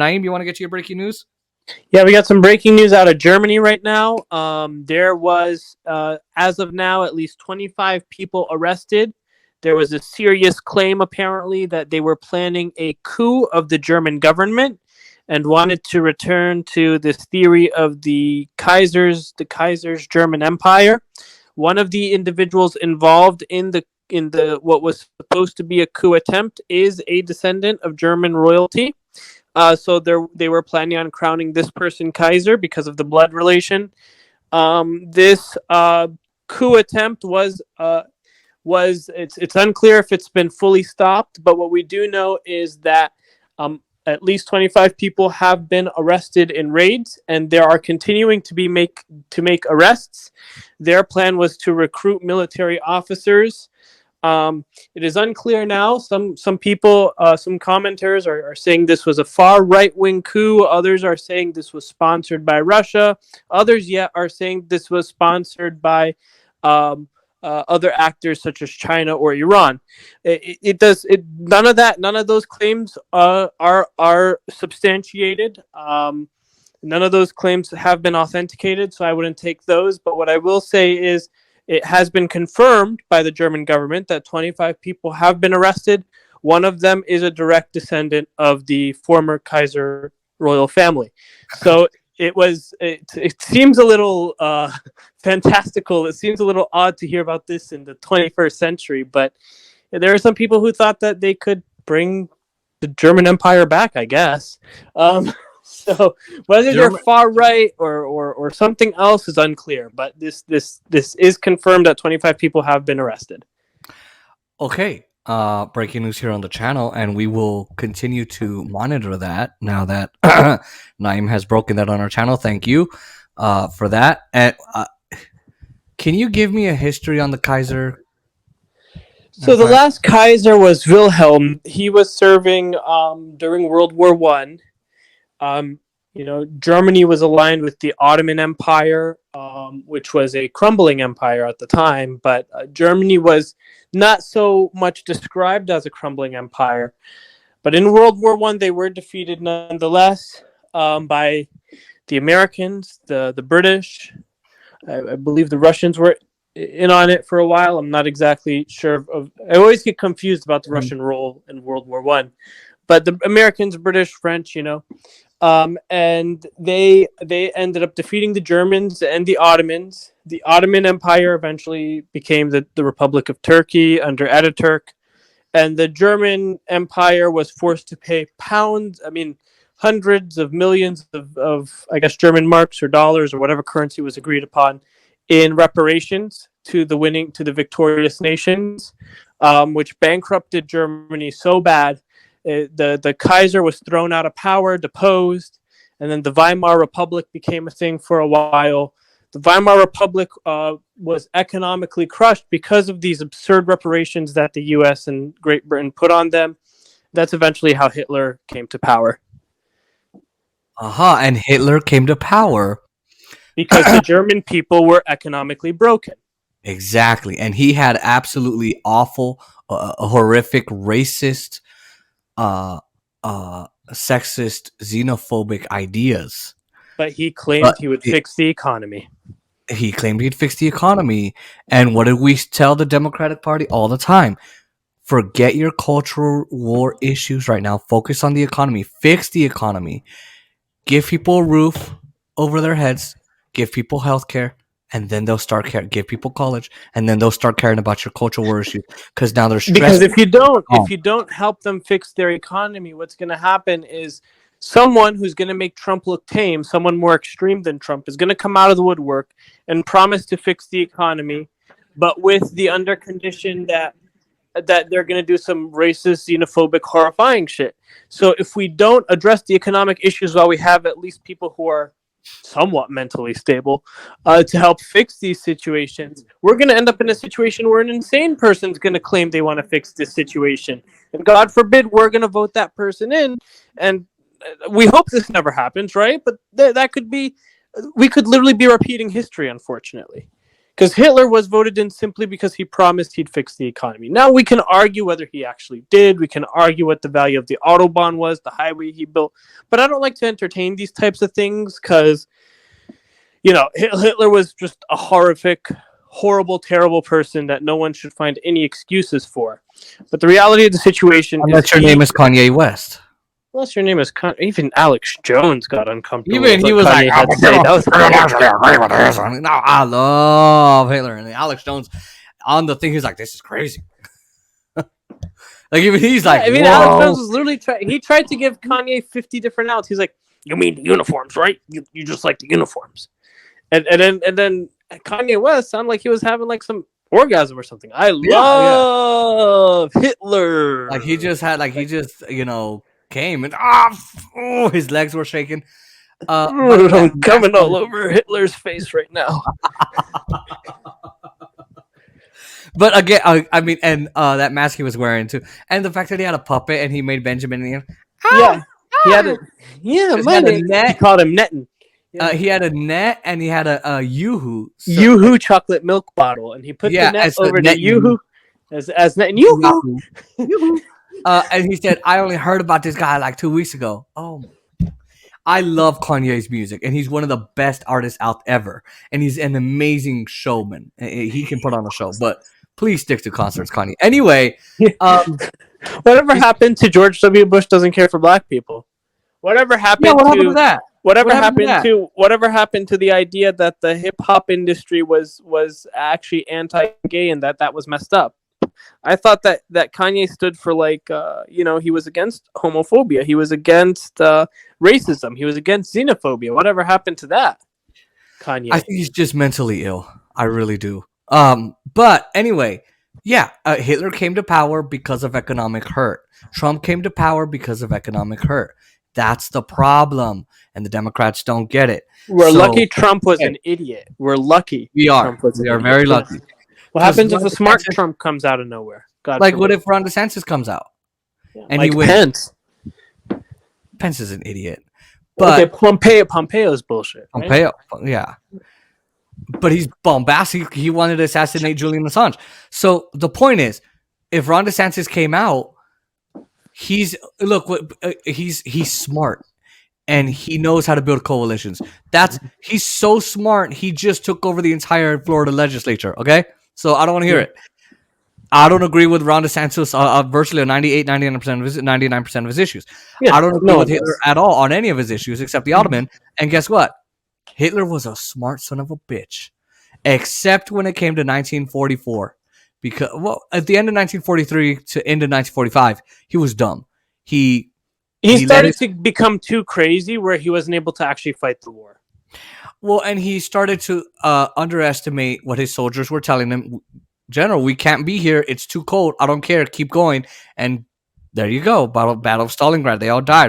Naim, you want to get to your breaking news? Yeah, we got some breaking news out of Germany right now. There was, as of now, at least 25 people arrested. There was a serious claim, apparently, that they were planning a coup of the German government and wanted to return to this theory of the Kaiser's German Empire. One of the individuals involved in the what was supposed to be a coup attempt is a descendant of German royalty. So they were planning on crowning this person Kaiser because of the blood relation. This coup attempt was it's unclear if it's been fully stopped, but what we do know is that at least 25 people have been arrested in raids, and there are continuing to make arrests. Their plan was to recruit military officers. It is unclear now. Some people, some commenters are saying this was a far right-wing coup. Others are saying this was sponsored by Russia. Others yet are saying this was sponsored by other actors such as China or Iran. None of those claims are substantiated. None of those claims have been authenticated, so I wouldn't take those. But what I will say is, it has been confirmed by the German government that 25 people have been arrested. One of them is a direct descendant of the former Kaiser royal family. So it seems a little fantastical. It seems a little odd to hear about this in the 21st century, but there are some people who thought that they could bring the German Empire back, I guess. So whether they're far right or something else is unclear, but this is confirmed that 25 people have been arrested. Okay, breaking news here on the channel, and we will continue to monitor that now that Naim has broken that on our channel. Thank you for that. And can you give me a history on the Kaiser? So the last Kaiser was Wilhelm. He was serving during World War One. Germany was aligned with the Ottoman Empire, which was a crumbling empire at the time, but Germany was not so much described as a crumbling empire. But in World War One, they were defeated nonetheless by the Americans, the British. I believe the Russians were in on it for a while. I'm not exactly sure. I always get confused about the Russian role in World War One, but the Americans, British, French, and they ended up defeating the Germans and the Ottomans. The Ottoman Empire eventually became the Republic of Turkey under Ataturk, and the German Empire was forced to pay hundreds of millions of I guess German marks or dollars or whatever currency was agreed upon in reparations to the victorious nations, which bankrupted Germany so bad. The Kaiser was thrown out of power, deposed, and then the Weimar Republic became a thing for a while. The Weimar Republic was economically crushed because of these absurd reparations that the U.S. and Great Britain put on them. That's eventually how Hitler came to power. And Hitler came to power because the German people were economically broken. Exactly, and he had absolutely awful, horrific, racist, sexist, xenophobic ideas. But he claimed he would fix the economy. He claimed he'd fix the economy. And what did we tell the Democratic Party all the time? Forget your cultural war issues right now. Focus on the economy. Fix the economy. Give people a roof over their heads. Give people health care. And then they'll start caring. Give people college, and then they'll start caring about your cultural war issues. Because now they're stressed. Because if you don't help them fix their economy, what's going to happen is someone who's going to make Trump look tame, someone more extreme than Trump, is going to come out of the woodwork and promise to fix the economy, but with the undercondition that they're going to do some racist, xenophobic, horrifying shit. So if we don't address the economic issues while we have at least people who are somewhat mentally stable to help fix these situations, we're going to end up in a situation where an insane person's going to claim they want to fix this situation, and God forbid we're going to vote that person in. And we hope this never happens, right? But that could be, we could literally be repeating history, unfortunately, Because Hitler was voted in simply because he promised he'd fix the economy. Now we can argue whether he actually did. We can argue what the value of the Autobahn was, the highway he built. But I don't like to entertain these types of things because, Hitler was just a horrific, horrible, terrible person that no one should find any excuses for. But the reality of the situation unless your name is Kanye West. Unless your name is even Alex Jones got uncomfortable. Even he was Kanye like, had to say. That was no, I love Hitler. And Alex Jones on the thing, he's like, this is crazy. Like even he's like, Alex Jones was literally he tried to give Kanye 50 different outs. He's like, you mean the uniforms, right? You just like the uniforms. And then Kanye West sounded like he was having like some orgasm or something. I love Hitler. Like he just came and his legs were shaking. I'm coming all over Hitler's face right now. But again, I mean, and that mask he was wearing too, and the fact that he had a puppet and he made Benjamin. He had a net. He called him Nettin. Yeah. He had a net and he had a Yoo-hoo. Yoo-hoo chocolate milk bottle, and he put the net over the Yoo-hoo as net. Yoo-hoo. And he said, I only heard about this guy like 2 weeks ago. Oh, I love Kanye's music, and he's one of the best artists out ever. And he's an amazing showman. He can put on a show, but please stick to concerts, Kanye. Anyway, whatever happened to George W. Bush doesn't care for black people? Whatever happened to that? Whatever happened to the idea that the hip hop industry was actually anti-gay and that was messed up? I thought that Kanye stood for he was against homophobia. He was against racism. He was against xenophobia. Whatever happened to that, Kanye? I think he's just mentally ill. I really do. But anyway, Hitler came to power because of economic hurt. Trump came to power because of economic hurt. That's the problem, and the Democrats don't get it. We're lucky Trump was an idiot. We're lucky. We are very lucky. What happens if a smart Trump comes out of nowhere? What if Ron DeSantis comes out? Yeah, and he wins? Pence is an idiot. But Pompeo's bullshit. Right? Pompeo, yeah. But he's bombastic. He wanted to assassinate Julian Assange. So the point is, if Ron DeSantis came out, he's smart. And he knows how to build coalitions. He's so smart. He just took over the entire Florida legislature. Okay, so I don't want to hear it. I don't agree with Ron DeSantis virtually on 99% of his issues. Yeah, I don't agree with Hitler at all on any of his issues except the Automan. And guess what? Hitler was a smart son of a bitch, except when it came to 1944. Because at the end of 1943 to end of 1945, he was dumb. He started to become too crazy where he wasn't able to actually fight the war. Well, and he started to underestimate what his soldiers were telling him. General, we can't be here. It's too cold. I don't care. Keep going. And there you go. Battle of Stalingrad. They all died.